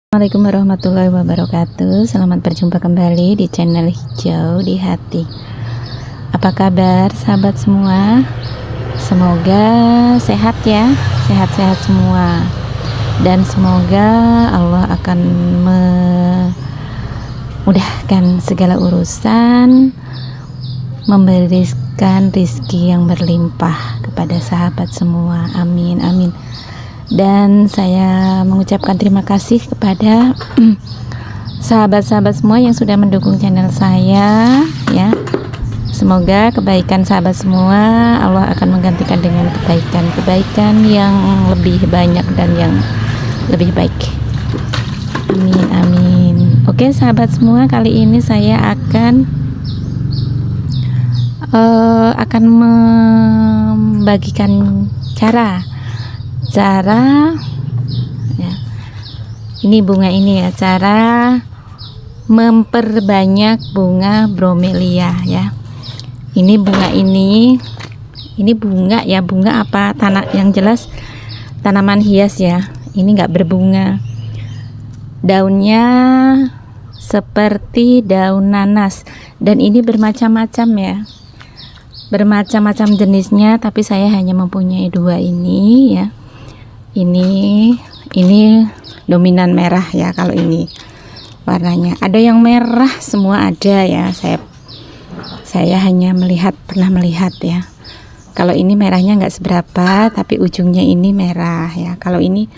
Assalamualaikum warahmatullahi wabarakatuh. Selamat berjumpa kembali di channel Hijau di Hati. Apa kabar sahabat semua? Semoga sehat ya, sehat-sehat semua. Dan semoga Allah akan memudahkan segala urusan, memberikan rizki yang berlimpah kepada sahabat semua. Amin, amin. Dan saya mengucapkan terima kasih kepada sahabat-sahabat semua yang sudah mendukung channel saya ya. Semoga kebaikan sahabat semua Allah akan menggantikan dengan kebaikan-kebaikan yang lebih banyak dan yang lebih baik. Amin, amin. Oke sahabat semua, kali ini saya akan membagikan cara ya, ini bunga ini ya, cara memperbanyak bunga bromelia ya. Ini bunga ini bunga ya, bunga apa tanah, yang jelas tanaman hias ya. Ini enggak berbunga, daunnya seperti daun nanas dan ini bermacam-macam ya, bermacam-macam jenisnya, tapi saya hanya mempunyai dua ini ya. Ini dominan merah ya. Kalau ini warnanya ada yang merah semua ada ya. Saya hanya pernah melihat ya. Kalau ini merahnya nggak seberapa, tapi ujungnya ini merah ya. Kalau ini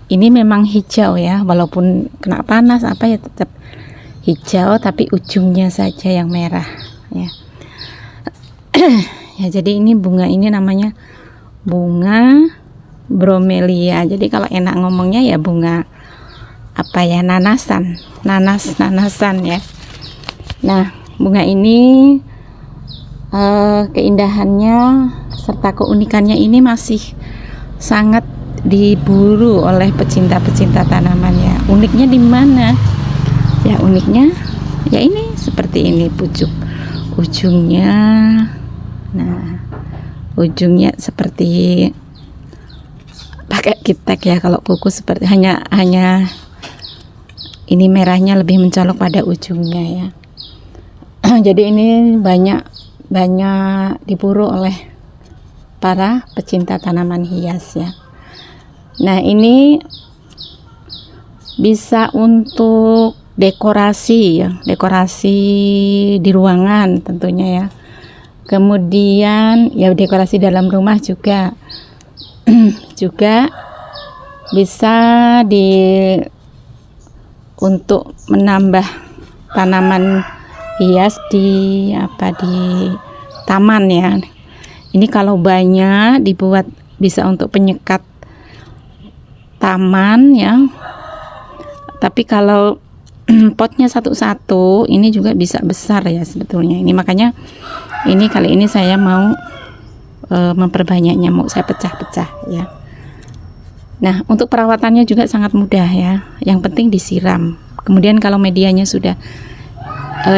memang hijau ya, walaupun kena panas apa ya tetap hijau, tapi ujungnya saja yang merah ya. Ya, jadi ini bunga ini namanya bunga bromelia. Jadi kalau enak ngomongnya ya bunga apa ya, nanasan ya. Nah, bunga ini keindahannya serta keunikannya ini masih sangat diburu oleh pecinta-pecinta tanaman ya. Uniknya di mana? Ya uniknya ya ini seperti ini ujungnya. Nah, ujungnya seperti pakai kitek ya. Kalau kuku seperti hanya ini merahnya lebih mencolok pada ujungnya ya. Jadi ini banyak diburu oleh para pecinta tanaman hias ya. Nah, ini bisa untuk dekorasi ya, dekorasi di ruangan tentunya ya. Kemudian ya dekorasi dalam rumah juga bisa untuk menambah tanaman hias di taman ya. Ini kalau banyak dibuat bisa untuk penyekat taman ya. Tapi kalau potnya satu-satu ini juga bisa besar ya sebetulnya. Ini makanya kali ini saya mau memperbanyaknya, mau saya pecah-pecah ya. Nah, untuk perawatannya juga sangat mudah ya. Yang penting disiram. Kemudian kalau medianya sudah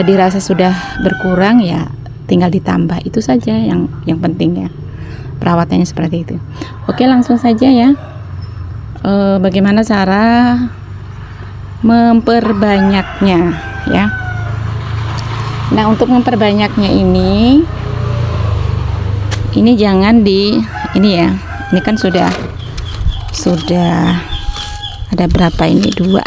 dirasa sudah berkurang ya tinggal ditambah. Itu saja yang penting ya. Perawatannya seperti itu. Oke, langsung saja ya. Bagaimana cara memperbanyaknya ya. Nah, untuk memperbanyaknya ini jangan ini ya. Ini kan sudah ada berapa ini? Dua.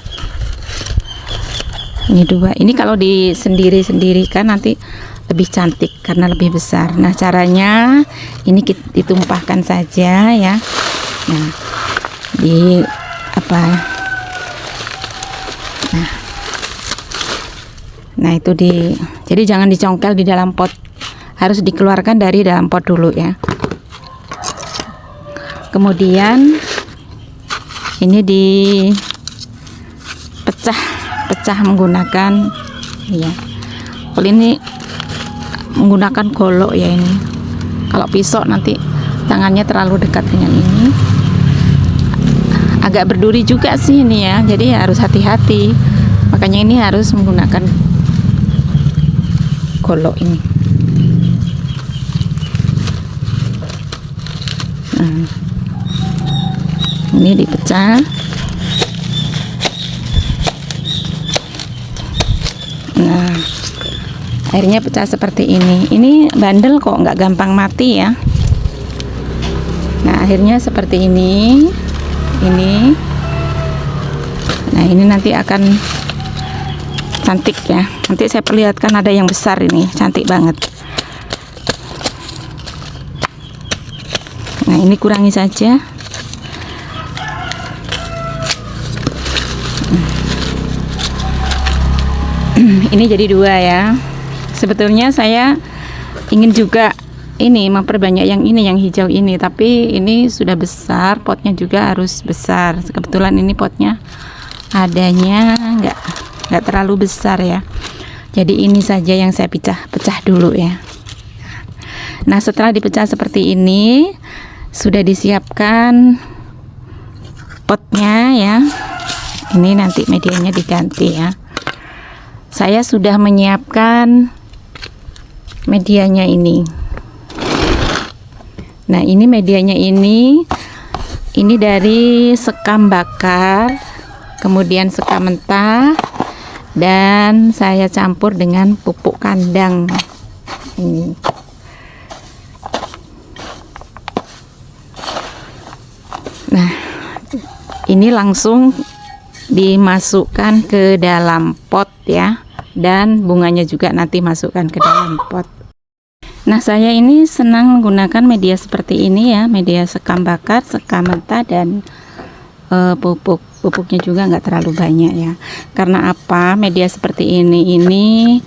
Ini kalau sendiri-sendirikan nanti lebih cantik karena lebih besar. Nah, caranya ini ditumpahkan saja ya. Nah, Nah, itu jadi jangan dicongkel di dalam pot. Harus dikeluarkan dari dalam pot dulu ya. Kemudian ini dipecah menggunakan ya. Kalau ini menggunakan golok ya ini. Kalau pisau nanti tangannya terlalu dekat dengan ini. Agak berduri juga sih ini ya. Jadi harus hati-hati. Makanya ini harus menggunakan golok ini. Nah, ini dipecah. Nah, airnya pecah seperti ini. Ini bandel kok, nggak gampang mati ya. Nah, akhirnya seperti ini. Nah, ini nanti akan cantik ya. Nanti saya perlihatkan, ada yang besar ini, cantik banget. Nah, ini kurangi saja. Ini jadi 2 ya. Sebetulnya saya ingin juga ini memperbanyak yang ini, yang hijau ini, tapi ini sudah besar, potnya juga harus besar. Kebetulan ini potnya adanya nggak terlalu besar ya. Jadi ini saja yang saya pecah dulu ya. Nah, setelah dipecah seperti ini, sudah disiapkan potnya ya. Ini nanti medianya diganti ya. Saya sudah menyiapkan medianya ini. Nah, ini medianya ini dari sekam bakar, kemudian sekam mentah, dan saya campur dengan pupuk kandang ini. Nah, ini langsung dimasukkan ke dalam pot ya, dan bunganya juga nanti masukkan ke dalam pot. Nah, saya ini senang menggunakan media seperti ini ya, media sekam bakar, sekam mentah, dan pupuknya juga nggak terlalu banyak ya. Karena apa? Media seperti ini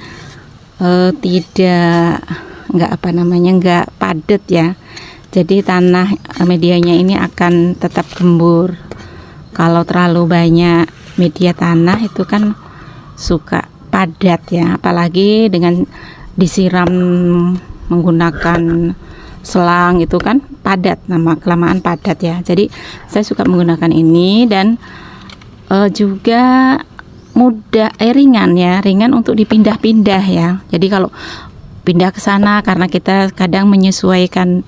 nggak padat ya. Jadi tanah medianya ini akan tetap gembur. Kalau terlalu banyak media tanah itu kan suka padat ya, apalagi dengan disiram menggunakan selang itu kan padat, kelamaan padat ya. Jadi saya suka menggunakan ini, dan juga ringan ya, ringan untuk dipindah-pindah ya. Jadi kalau pindah ke sana, karena kita kadang menyesuaikan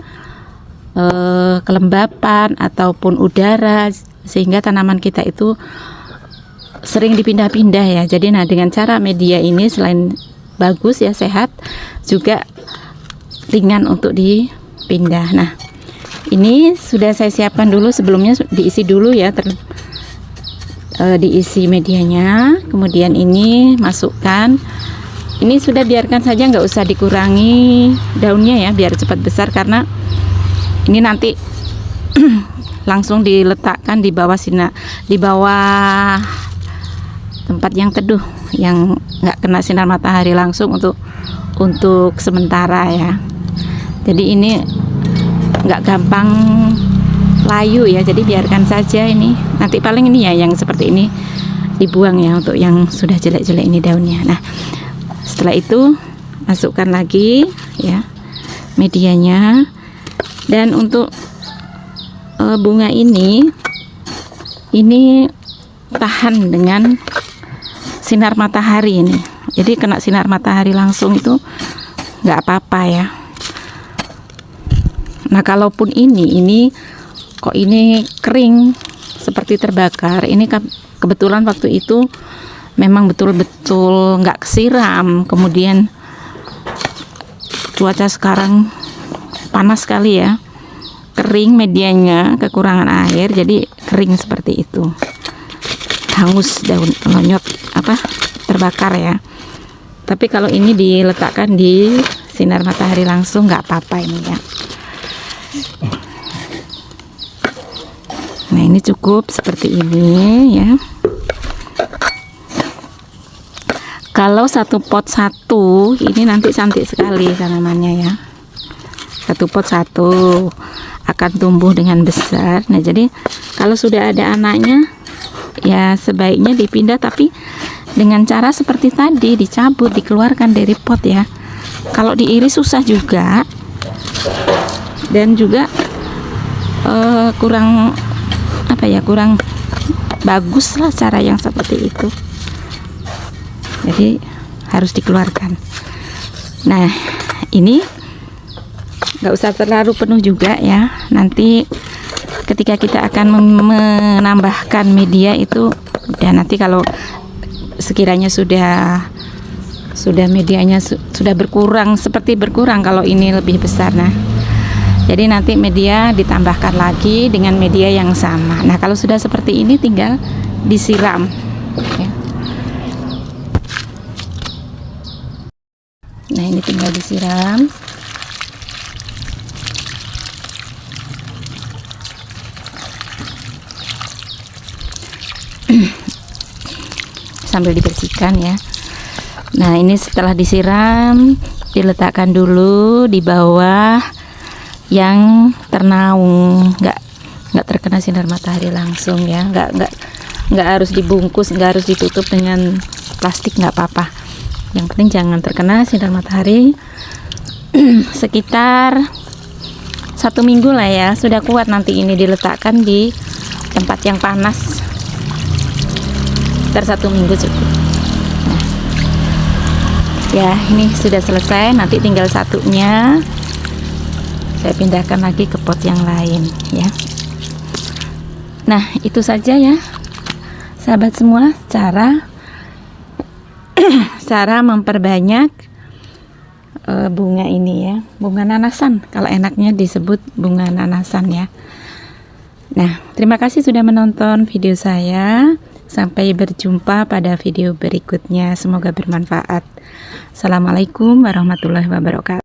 kelembapan ataupun udara, sehingga tanaman kita itu sering dipindah-pindah ya. Jadi dengan cara media ini selain bagus ya, sehat, juga ringan untuk dipindah. Nah, ini sudah saya siapkan dulu, sebelumnya diisi dulu ya, diisi medianya, kemudian ini masukkan. Ini sudah biarkan saja, nggak usah dikurangi daunnya ya, biar cepat besar, karena ini nanti langsung diletakkan di bawah tempat yang teduh, yang nggak kena sinar matahari langsung untuk sementara ya. Jadi ini nggak gampang layu ya, jadi biarkan saja. Ini nanti paling ini ya, yang seperti ini dibuang ya, untuk yang sudah jelek-jelek ini daunnya. Nah, setelah itu masukkan lagi ya medianya. Dan untuk bunga ini tahan dengan sinar matahari ini. Jadi kena sinar matahari langsung itu nggak apa-apa ya. Nah, kalaupun ini kering seperti terbakar, ini kebetulan waktu itu memang betul-betul nggak kesiram, kemudian cuaca sekarang panas sekali ya, kering medianya, kekurangan air, jadi kering seperti itu, hangus, daun lonyot terbakar ya. Tapi kalau ini diletakkan di sinar matahari langsung nggak apa-apa ini ya. Nah, ini cukup seperti ini ya. Kalau satu pot satu, ini nanti cantik sekali tanamannya ya. Satu pot satu akan tumbuh dengan besar. Nah, jadi kalau sudah ada anaknya ya sebaiknya dipindah, tapi dengan cara seperti tadi, dicabut, dikeluarkan dari pot ya. Kalau diiris susah juga, dan juga kurang bagus lah cara yang seperti itu. Jadi harus dikeluarkan. Nah, ini nggak usah terlalu penuh juga ya. Nanti ketika kita akan menambahkan media itu, dan nanti kalau sekiranya sudah sudah medianya sudah berkurang, seperti berkurang kalau ini lebih besar. Nah, jadi nanti media ditambahkan lagi dengan media yang sama. Nah, kalau sudah seperti ini tinggal disiram ya. Nah, ini tinggal disiram. Sambil dibersihkan ya. Nah, ini setelah disiram diletakkan dulu di bawah yang ternaung, nggak terkena sinar matahari langsung ya. Nggak harus dibungkus, nggak harus ditutup dengan plastik, nggak apa-apa. Yang penting jangan terkena sinar matahari. Sekitar 1 minggu lah ya, sudah kuat nanti ini diletakkan di tempat yang panas. Sekitar 1 minggu cukup. Nah, ya ini sudah selesai, nanti tinggal satunya saya pindahkan lagi ke pot yang lain ya. Nah, itu saja ya sahabat semua, cara memperbanyak bunga ini ya, bunga nanasan, kalau enaknya disebut bunga nanasan ya. Nah, terima kasih sudah menonton video saya. Sampai berjumpa pada video berikutnya. Semoga bermanfaat. Assalamualaikum warahmatullahi wabarakatuh.